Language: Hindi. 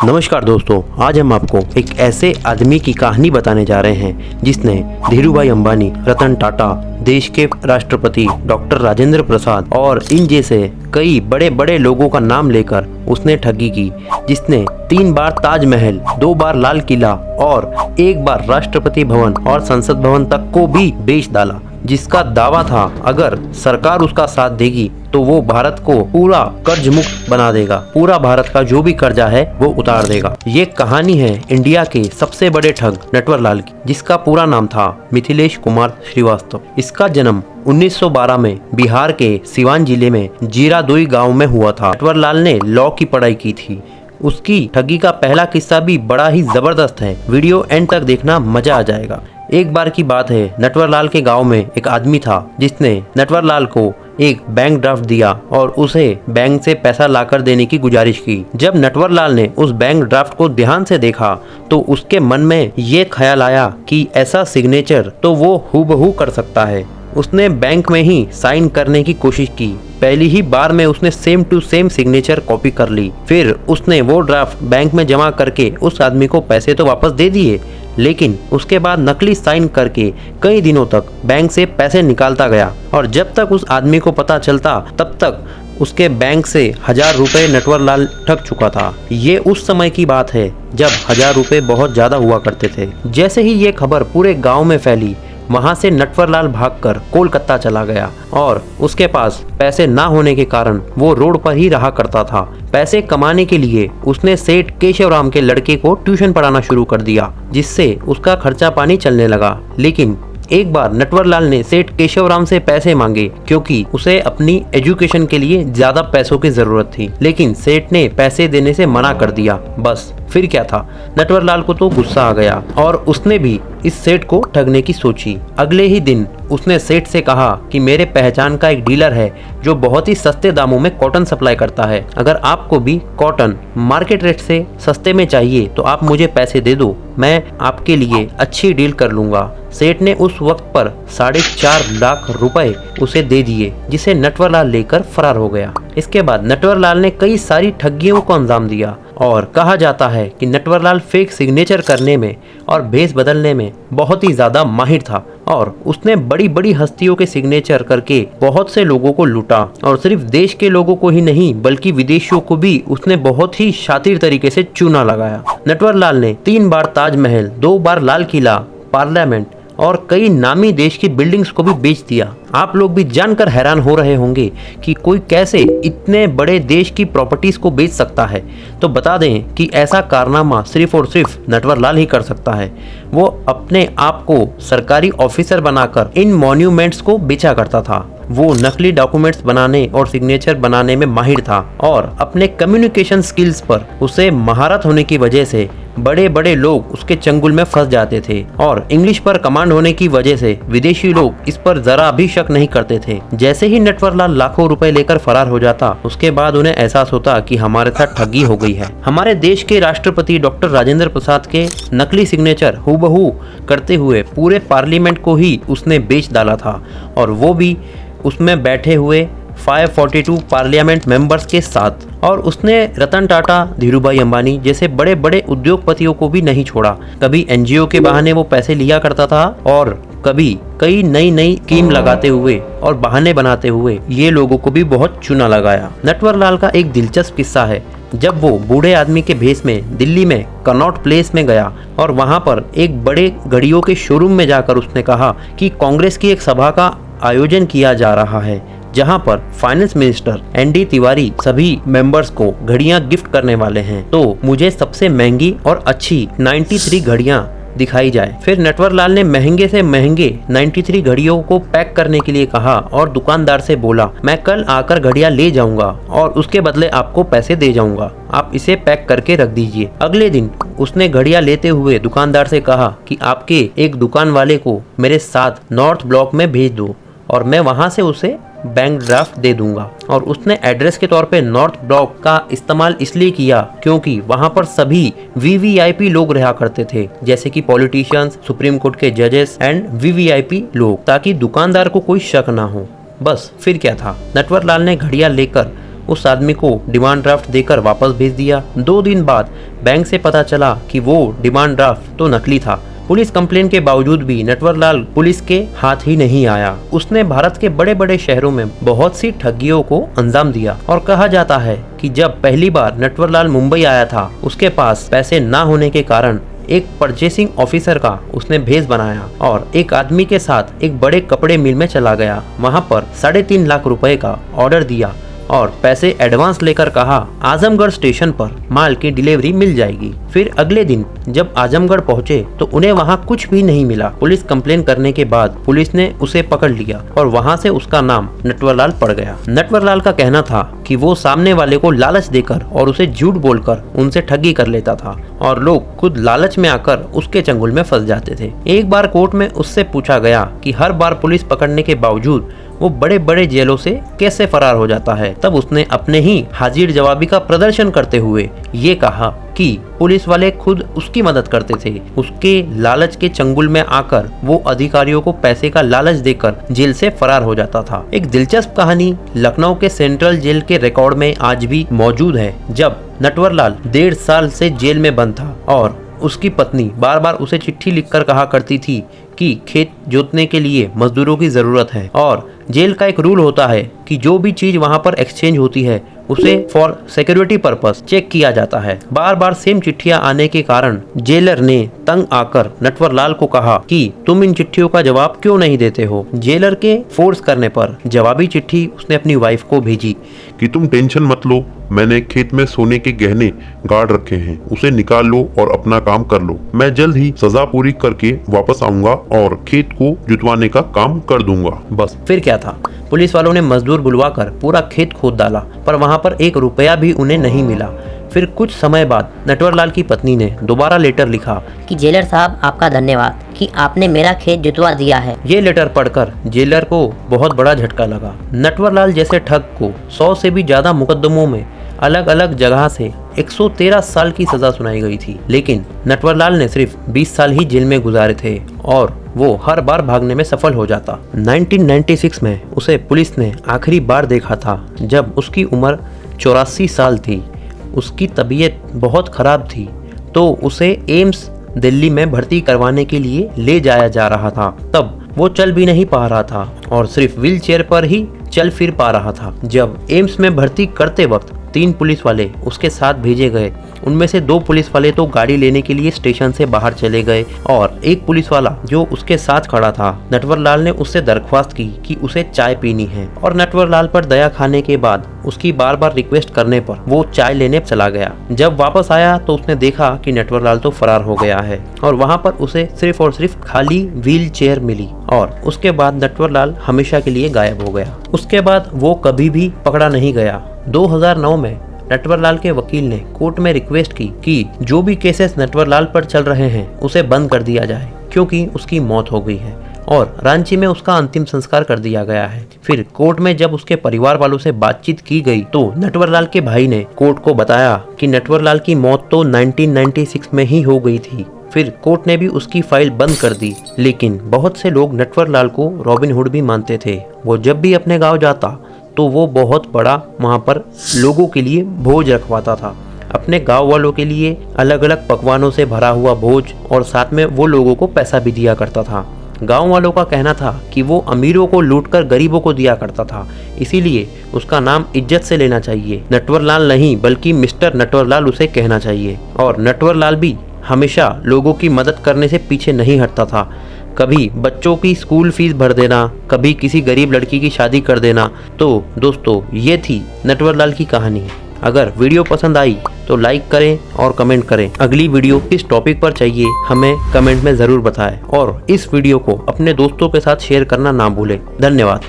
नमस्कार दोस्तों, आज हम आपको एक ऐसे आदमी की कहानी बताने जा रहे हैं जिसने धीरूभाई अंबानी, रतन टाटा, देश के राष्ट्रपति डॉक्टर राजेंद्र प्रसाद और इन जैसे कई बड़े बड़े लोगों का नाम लेकर उसने ठगी की। जिसने 3 बार ताजमहल, 2 बार लाल किला और 1 बार राष्ट्रपति भवन और संसद भवन तक को भी बेच डाला। जिसका दावा था अगर सरकार उसका साथ देगी तो वो भारत को पूरा कर्ज मुक्त बना देगा, पूरा भारत का जो भी कर्जा है वो उतार देगा। ये कहानी है इंडिया के सबसे बड़े ठग नटवरलाल की, जिसका पूरा नाम था मिथिलेश कुमार श्रीवास्तव। इसका जन्म 1912 में बिहार के सिवान जिले में जीरादोई गांव में हुआ था। नटवरलाल ने लॉ की पढ़ाई की थी। उसकी ठगी का पहला किस्सा भी बड़ा ही जबरदस्त है, वीडियो एंड तक देखना, मजा आ जाएगा। एक बार की बात है, नटवरलाल के गांव में एक आदमी था जिसने नटवरलाल को एक बैंक ड्राफ्ट दिया और उसे बैंक से पैसा लाकर देने की गुजारिश की। जब नटवरलाल ने उस बैंक ड्राफ्ट को ध्यान से देखा तो उसके मन में ये ख्याल आया कि ऐसा सिग्नेचर तो वो हूबहू कर सकता है। उसने बैंक में ही साइन करने की कोशिश की। पहली ही बार में उसने same to same signature copy कर ली। फिर उसने वो ड्राफ्ट बैंक में जमा करके उस आदमी को पैसे तो वापस दे दिए, लेकिन उसके बाद नकली साइन करके कई दिनों तक बैंक से पैसे निकालता गया और जब तक उस आदमी को पता चलता तब तक उसके बैंक से 1000 रुपए नटवरलाल ठग चुका था। ये उस समय की बात है जब 1000 रुपए बहुत ज्यादा हुआ करते थे। जैसे ही ये खबर पूरे गांव में फैली, वहां से नटवरलाल भागकर कोलकाता चला गया और उसके पास पैसे ना होने के कारण वो रोड पर ही रहा करता था। पैसे कमाने के लिए उसने सेठ केशवराम के लड़के को ट्यूशन पढ़ाना शुरू कर दिया, जिससे उसका खर्चा पानी चलने लगा। लेकिन एक बार नटवरलाल ने सेठ केशवराम से पैसे मांगे क्योंकि उसे अपनी एजुकेशन के लिए ज्यादा पैसों की जरूरत थी, लेकिन सेठ ने पैसे देने से मना कर दिया। बस फिर क्या था, नटवरलाल को तो गुस्सा आ गया और उसने भी इस सेठ को ठगने की सोची। अगले ही दिन उसने सेठ से कहा कि मेरे पहचान का एक डीलर है जो बहुत ही सस्ते दामों में कॉटन सप्लाई करता है। अगर आपको भी कॉटन मार्केट रेट से सस्ते में चाहिए तो आप मुझे पैसे दे दो, मैं आपके लिए अच्छी डील कर लूंगा। सेठ ने उस वक्त पर 4.5 लाख रुपए उसे दे दिए, जिसे नटवरलाल लेकर फरार हो गया। इसके बाद नटवरलाल ने कई सारी ठगियों को अंजाम दिया और कहा जाता है कि नटवरलाल फेक सिग्नेचर करने में और भेस बदलने में बहुत ही ज्यादा माहिर था और उसने बड़ी बड़ी हस्तियों के सिग्नेचर करके बहुत से लोगों को लूटा और सिर्फ देश के लोगों को ही नहीं बल्कि विदेशियों को भी उसने बहुत ही शातिर तरीके से चूना लगाया। नटवरलाल ने 3 बार ताजमहल, 2 बार लाल किला, पार्लियामेंट और कई नामी देश की बिल्डिंग्स को भी बेच दिया। आप लोग भी जानकर हैरान हो रहे होंगे कि कोई कैसे इतने बड़े देश की प्रॉपर्टीज को बेच सकता है। तो बता दें कि ऐसा कारनामा सिर्फ और सिर्फ नटवरलाल ही कर सकता है। वो अपने आप को सरकारी ऑफिसर बनाकर इन मॉन्यूमेंट्स को बेचा करता था। वो नकली डॉक्यूमेंट्स बनाने और सिग्नेचर बनाने में माहिर था और अपने कम्युनिकेशन स्किल्स पर उसे महारत होने की वजह से बड़े बड़े लोग उसके चंगुल में फंस जाते थे और इंग्लिश पर कमांड होने की वजह से विदेशी लोग इस पर जरा भी शक नहीं करते थे। जैसे ही नटवरलाल लाखों रुपए लेकर फरार हो जाता, उसके बाद उन्हें एहसास होता कि हमारे साथ ठगी हो गई है। हमारे देश के राष्ट्रपति डॉक्टर राजेंद्र प्रसाद के नकली सिग्नेचर हूबहू करते हुए पूरे पार्लियामेंट को ही उसने बेच डाला था और वो भी उसमें बैठे हुए 542 पार्लियामेंट मेंबर्स के साथ। और उसने रतन टाटा, धीरूभाई अंबानी जैसे बड़े बड़े उद्योगपतियों को भी नहीं छोड़ा। कभी एनजीओ के बहाने वो पैसे लिया करता था और कभी कई नई स्कीम लगाते हुए और बहाने बनाते हुए ये लोगों को भी बहुत चूना लगाया। नटवरलाल का एक दिलचस्प किस्सा है, जब वो बूढ़े आदमी के भेष में दिल्ली में कनॉट प्लेस में गया और वहां पर एक बड़े घड़ियों के शोरूम में जाकर उसने कहा कि कांग्रेस की एक सभा का आयोजन किया जा रहा है जहां पर फाइनेंस मिनिस्टर एनडी तिवारी सभी मेंबर्स को घड़ियां गिफ्ट करने वाले हैं, तो मुझे सबसे महंगी और अच्छी 93 घड़ियां दिखाई जाए। फिर नटवरलाल ने महंगे से महंगे 93 घड़ियों को पैक करने के लिए कहा और दुकानदार से बोला, मैं कल आकर घड़ियां ले जाऊंगा और उसके बदले आपको पैसे दे जाऊंगा, आप इसे पैक करके रख दीजिए। अगले दिन उसने घड़ियां लेते हुए दुकानदार से कहा कि आपके एक दुकान वाले को मेरे साथ नॉर्थ ब्लॉक में भेज दो और मैं वहां से उसे बैंक ड्राफ्ट दे दूंगा। और उसने एड्रेस के तौर पे नॉर्थ ब्लॉक का इस्तेमाल इसलिए किया क्योंकि वहां पर सभी वीवीआईपी लोग रहा करते थे, जैसे कि पॉलिटिशियंस, सुप्रीम कोर्ट के जजेस एंड वीवीआईपी लोग, ताकि दुकानदार को कोई शक ना हो। बस फिर क्या था, नटवरलाल ने घड़ियां लेकर उस आदमी को डिमांड ड्राफ्ट देकर वापस भेज दिया। 2 दिन बाद बैंक से पता चला कि वो डिमांड ड्राफ्ट तो नकली था। पुलिस कंप्लेन के बावजूद भी नटवरलाल पुलिस के हाथ ही नहीं आया। उसने भारत के बड़े बड़े शहरों में बहुत सी ठगियों को अंजाम दिया और कहा जाता है कि जब पहली बार नटवरलाल मुंबई आया था, उसके पास पैसे ना होने के कारण एक परचेसिंग ऑफिसर का उसने भेष बनाया और एक आदमी के साथ एक बड़े कपड़े मिल में चला गया। वहां पर 3.5 लाख रुपए का ऑर्डर दिया और पैसे एडवांस लेकर कहा आजमगढ़ स्टेशन पर माल की डिलीवरी मिल जाएगी। फिर अगले दिन जब आजमगढ़ पहुंचे तो उन्हें वहां कुछ भी नहीं मिला। पुलिस कंप्लेन करने के बाद पुलिस ने उसे पकड़ लिया और वहां से उसका नाम नटवरलाल पड़ गया। नटवरलाल का कहना था कि वो सामने वाले को लालच देकर और उसे झूठ बोलकर उनसे ठगी कर लेता था और लोग खुद लालच में आकर उसके चंगुल में फंस जाते थे। एक बार कोर्ट में उससे पूछा गया कि हर बार पुलिस पकड़ने के बावजूद वो बड़े बड़े जेलों से कैसे फरार हो जाता है। तब उसने अपने ही हाजिर जवाबी का प्रदर्शन करते हुए ये कहा कि पुलिस वाले खुद उसकी मदद करते थे। उसके लालच के चंगुल में आकर वो अधिकारियों को पैसे का लालच देकर जेल से फरार हो जाता था। एक दिलचस्प कहानी लखनऊ के सेंट्रल जेल के रिकॉर्ड में आज भी मौजूद है, जब नटवरलाल 1.5 साल से जेल में बंद था और उसकी पत्नी बार बार उसे चिट्ठी लिखकर कहा करती थी कि खेत जोतने के लिए मजदूरों की जरूरत है और जेल का एक रूल होता है कि जो भी चीज वहां पर एक्सचेंज होती है उसे फॉर सिक्योरिटी पर्पस चेक किया जाता है। बार बार सेम चिट्ठियां आने के कारण जेलर ने तंग आकर नटवरलाल को कहा कि तुम इन चिट्ठियों का जवाब क्यों नहीं देते हो। जेलर के फोर्स करने पर जवाबी चिट्ठी उसने अपनी वाइफ को भेजी कि तुम टेंशन मत लो, मैंने खेत में सोने के गहने गाड़ रखे हैं, उसे निकाल लो और अपना काम कर लो। मैं जल्द ही सजा पूरी करके वापस आऊंगा और खेत को जुतवाने का काम कर दूंगा। बस फिर क्या था, पुलिस वालों ने मजदूर बुलवाकर पूरा खेत खोद डाला पर वहां पर 1 रुपया भी उन्हें नहीं मिला। फिर कुछ समय बाद नटवरलाल की पत्नी ने दोबारा लेटर लिखा कि जेलर साहब आपका धन्यवाद कि आपने मेरा खेत जुतवा दिया है। ये लेटर पढ़कर जेलर को बहुत बड़ा झटका लगा। नटवरलाल जैसे ठग को 100 से भी ज्यादा मुकदमों में अलग अलग जगह से 113 साल की सजा सुनाई गई थी, लेकिन नटवरलाल ने सिर्फ 20 साल ही जेल में गुजारे थे और वो हर बार भागने में सफल हो जाता। 1996 में उसे पुलिस ने आखिरी बार देखा था जब उसकी उम्र 84 साल थी। उसकी तबीयत बहुत खराब थी तो उसे एम्स दिल्ली में भर्ती करवाने के लिए ले जाया जा रहा था। तब वो चल भी नहीं पा रहा था और सिर्फ व्हील चेयर पर ही चल फिर पा रहा था। जब एम्स में भर्ती करते वक्त 3 पुलिस वाले उसके साथ भेजे गए। उनमें से 2 पुलिस वाले तो गाड़ी लेने के लिए स्टेशन से बाहर चले गए और एक पुलिस वाला जो उसके साथ खड़ा था, नटवरलाल ने उससे दरख्वास्त की कि उसे चाय पीनी है और नटवरलाल पर दया खाने के बाद उसकी बार बार रिक्वेस्ट करने पर वो चाय लेने चला गया। जब वापस आया तो उसने देखा कि नटवरलाल तो फरार हो गया है और वहाँ पर उसे सिर्फ और सिर्फ खाली व्हील चेयर मिली और उसके बाद नटवरलाल हमेशा के लिए गायब हो गया। उसके बाद वो कभी भी पकड़ा नहीं गया। 2009 में नटवरलाल के वकील ने कोर्ट में रिक्वेस्ट की कि जो भी केसेस नटवरलाल पर चल रहे हैं उसे बंद कर दिया जाए क्योंकि उसकी मौत हो गई है और रांची में उसका अंतिम संस्कार कर दिया गया है। फिर कोर्ट में जब उसके परिवार वालों से बातचीत की गई तो नटवरलाल के भाई ने कोर्ट को बताया कि नटवरलाल की मौत तो 1996 में ही हो गई थी। फिर कोर्ट ने भी उसकी फाइल बंद कर दी, लेकिन बहुत से लोग नटवरलाल को रॉबिन हुड भी मानते थे। वो जब भी अपने गाँव जाता तो वो बहुत बड़ा वहाँ पर लोगों के लिए भोज रखवाता था। अपने गांव वालों के लिए अलग अलग पकवानों से भरा हुआ भोज और साथ में वो लोगों को पैसा भी दिया करता था। गांव वालों का कहना था कि वो अमीरों को लूटकर गरीबों को दिया करता था, इसीलिए उसका नाम इज्जत से लेना चाहिए। नटवरलाल नहीं बल्कि मिस्टर नटवरलाल उसे कहना चाहिए। और नटवरलाल भी हमेशा लोगों की मदद करने से पीछे नहीं हटता था। कभी बच्चों की स्कूल फीस भर देना, कभी किसी गरीब लड़की की शादी कर देना। तो दोस्तों, ये थी नटवरलाल की कहानी। अगर वीडियो पसंद आई तो लाइक करें और कमेंट करें। अगली वीडियो किस टॉपिक पर चाहिए हमें कमेंट में ज़रूर बताएं और इस वीडियो को अपने दोस्तों के साथ शेयर करना ना भूलें। धन्यवाद।